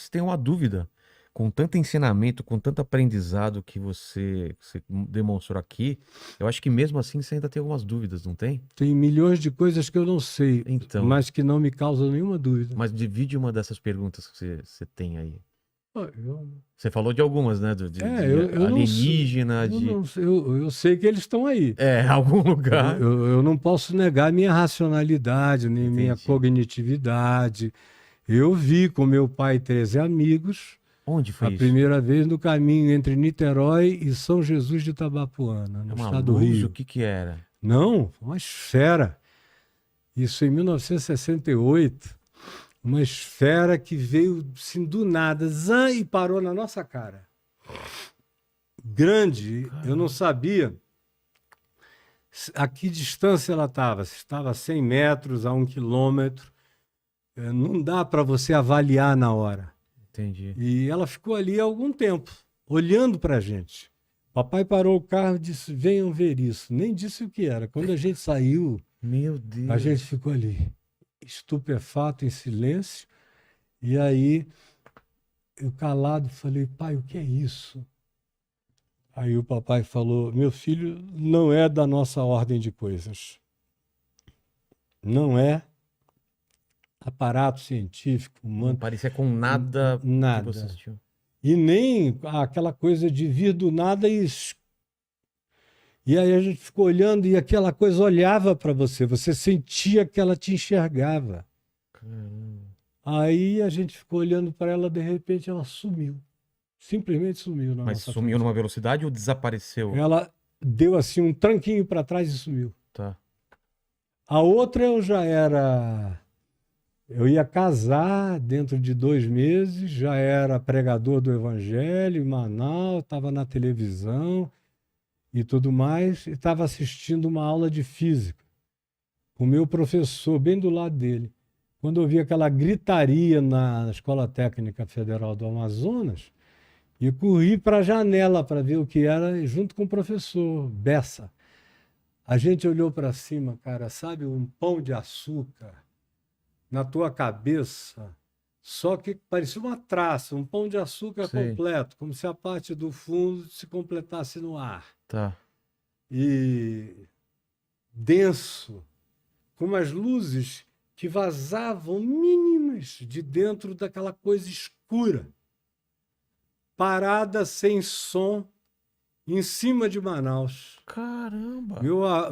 você tem uma dúvida. Com tanto ensinamento, com tanto aprendizado que você demonstrou aqui, eu acho que mesmo assim você ainda tem algumas dúvidas, não tem? Tem milhões de coisas que eu não sei, Então, mas que não me causam nenhuma dúvida. mas divide uma dessas perguntas que você tem aí. Ah, Eu, Você falou de algumas, né? De eu não sei, alienígena, de. eu sei que eles estão aí. Algum lugar. Eu não posso negar minha racionalidade, nem minha Entendi. cognitividade. Eu vi com meu pai 13 amigos, Onde foi a isso? primeira vez no caminho entre Niterói e São Jesus de Itabapuana, É no uma estado do luz? O Rio. que que era? Não, uma esfera. Isso em 1968. Uma esfera que veio assim do nada, zã, e parou na nossa cara. Grande, eu não Caramba. sabia a que distância ela estava. Se estava a 100 metros, a 1 quilômetro. Não dá para você avaliar na hora. Entendi. E ela ficou ali há algum tempo, olhando para a gente. Papai parou o carro e disse: venham ver isso. Nem disse o que era. Quando a gente saiu, Meu a gente Deus. ficou ali, estupefato, em silêncio. E aí, eu calado, falei: pai, o que é isso? Aí o papai falou: meu filho, não é da nossa ordem de coisas. Não é aparato científico, Não humano, parecia com nada que você nada. assistiu. E nem aquela coisa de vir do nada e aí a gente ficou olhando e aquela coisa olhava para você, você sentia que ela te enxergava. Caramba. Aí a gente ficou olhando para ela, de repente ela sumiu. Simplesmente sumiu na Mas nossa sumiu frente. numa velocidade ou desapareceu? Ela deu assim um tranquinho para trás e sumiu. Tá. A outra eu ia casar dentro de 2 meses, já era pregador do Evangelho em Manaus, estava na televisão e tudo mais, e estava assistindo uma aula de física com o meu professor bem do lado dele. Quando eu vi aquela gritaria na Escola Técnica Federal do Amazonas, e corri para a janela para ver o que era, junto com o professor Bessa. A gente olhou para cima, cara, sabe, um pão de açúcar na tua cabeça, só que parecia uma traça, um pão de açúcar Sei. completo, como se a parte do fundo se completasse no ar. Tá. E denso, com umas luzes que vazavam mínimas de dentro daquela coisa escura, parada sem som, em cima de Manaus. Caramba.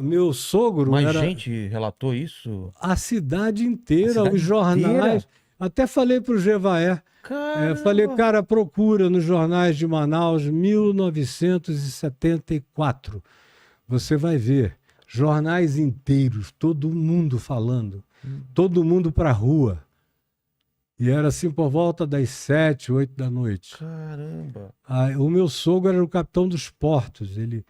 Meu sogro Mais era gente relatou isso? a cidade A inteira, os cidade inteira? jornais. Até falei para o Jevaé. Falei, Caramba. cara, procura nos jornais de Manaus 1974. Você vai ver. Jornais inteiros, todo mundo falando, todo mundo para a rua. E era assim por volta das 7, 8 da noite. Caramba. O meu sogro era o capitão dos portos. Ele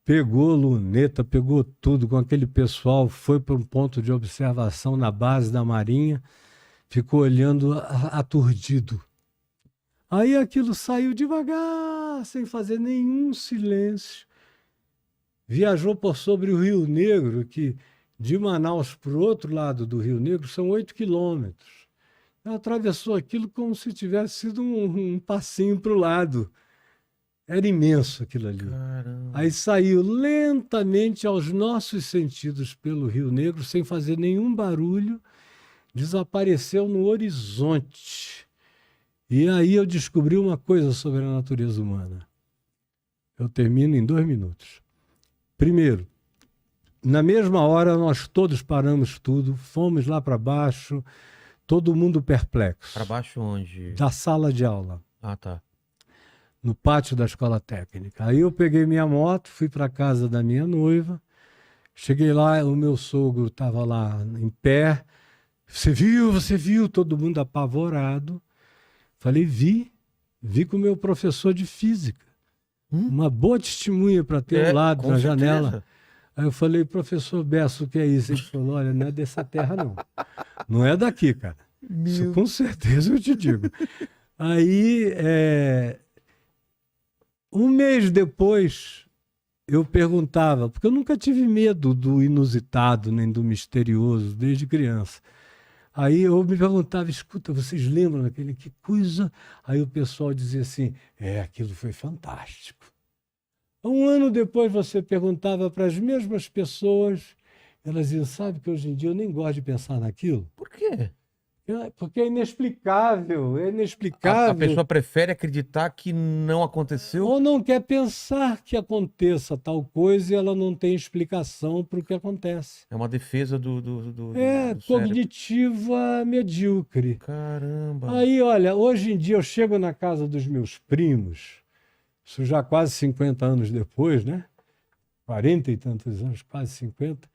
pegou luneta, pegou tudo com aquele pessoal, foi para um ponto de observação na base da Marinha, ficou olhando aturdido. Aí aquilo saiu devagar, sem fazer nenhum silêncio. Viajou por sobre o Rio Negro, que de Manaus para o outro lado do Rio Negro são 8 quilômetros. Ela atravessou aquilo como se tivesse sido um passinho para o lado. Era imenso aquilo ali. Caramba. Aí saiu lentamente aos nossos sentidos pelo Rio Negro, sem fazer nenhum barulho, desapareceu no horizonte. E aí eu descobri uma coisa sobre a natureza humana. Eu termino em 2 minutos. Primeiro, na mesma hora nós todos paramos tudo, fomos lá para baixo, todo mundo perplexo. Pra baixo onde? Da sala de aula. Ah, tá. No pátio da escola técnica. Aí eu peguei minha moto, fui para a casa da minha noiva, cheguei lá, o meu sogro estava lá em pé. Você viu? Todo mundo apavorado. Falei, vi com o meu professor de física. Uma boa testemunha para ter ao lado, com na certeza. janela. Aí eu falei, professor Bessa, o que é isso? Ele falou, olha, não é dessa terra não. Não é daqui, cara. Isso com certeza eu te digo. Aí, um mês depois, eu perguntava, porque eu nunca tive medo do inusitado, nem do misterioso, desde criança. Aí eu me perguntava, escuta, vocês lembram daquele? Que coisa? Aí o pessoal dizia assim, aquilo foi fantástico. Um ano depois você perguntava para as mesmas pessoas, elas diziam, sabe que hoje em dia eu nem gosto de pensar naquilo? Por quê? Porque é inexplicável, é A inexplicável. pessoa prefere acreditar que não aconteceu? Ou não quer pensar que aconteça tal coisa e ela não tem explicação para o que acontece. É uma defesa É do cérebro. cognitiva medíocre. Caramba. Aí, olha, hoje em dia eu chego na casa dos meus primos, isso já quase 50 anos depois, né? 40 e tantos anos, quase 50.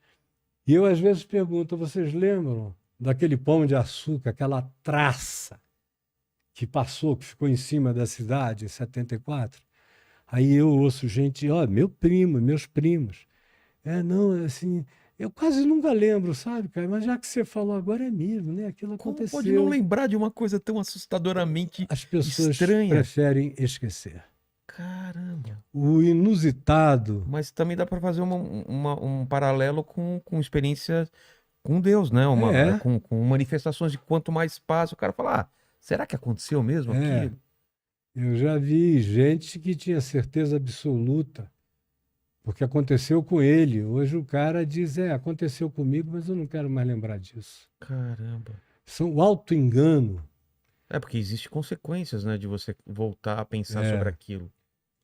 E eu às vezes pergunto, vocês lembram daquele pão de açúcar, aquela traça que passou, que ficou em cima da cidade em 74? Aí eu ouço gente, ó, meu primo, meus primos. Não, assim, eu quase nunca lembro, sabe, cara? Mas já que você falou agora é mesmo, né? Aquilo Como pode não aconteceu. lembrar de uma coisa tão assustadoramente As pessoas estranha? preferem esquecer. Caramba. O inusitado. Mas também dá para fazer um paralelo com experiência com Deus, né? É, Com manifestações de quanto mais passa, o cara fala, será que aconteceu mesmo é. aquilo? Eu já vi gente que tinha certeza absoluta, porque aconteceu com ele. Hoje o cara diz, aconteceu comigo, mas eu não quero mais lembrar disso. Caramba. O auto-engano. É porque existe consequências, né, de você voltar a pensar sobre É. aquilo.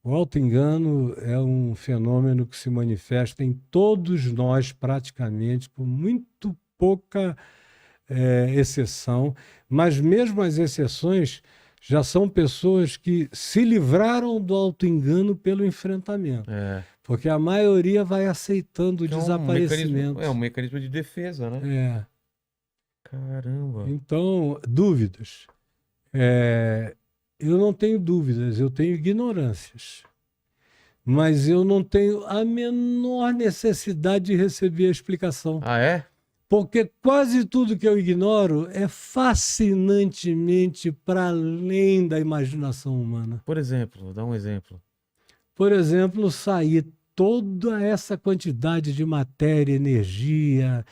O auto-engano é um fenômeno que se manifesta em todos nós, praticamente, com muito pouca exceção, mas mesmo as exceções já são pessoas que se livraram do auto-engano pelo enfrentamento, É. porque a maioria vai aceitando o Que é um desaparecimento. mecanismo de defesa, né? É. Caramba. Então, dúvidas. Eu não tenho dúvidas, eu tenho ignorâncias. Mas eu não tenho a menor necessidade de receber a explicação. Ah, é? Porque quase tudo que eu ignoro é fascinantemente para além da imaginação humana. Por exemplo, dá um exemplo. Por exemplo, sair toda essa quantidade de matéria, energia,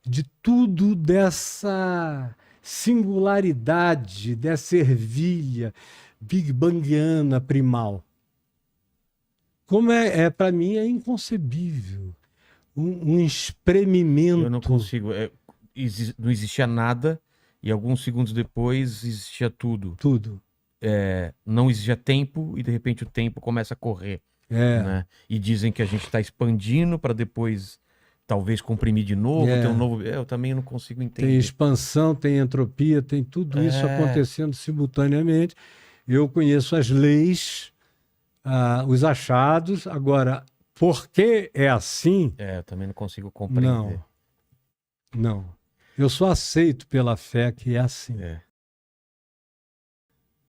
de tudo dessa singularidade, dessa ervilha big bangiana primal. Como para mim é inconcebível. Um espremimento. Eu não consigo. Não existia nada e alguns segundos depois existia tudo. Tudo. Não existia tempo e de repente o tempo começa a correr, né? E dizem que a gente está expandindo para depois talvez comprimir de novo, ter um novo. Eu também não consigo entender. Tem expansão, tem entropia, tem tudo isso acontecendo simultaneamente. Eu conheço as leis, os achados. Agora, por que é assim? Eu também não consigo compreender. Não. Eu só aceito pela fé que é assim.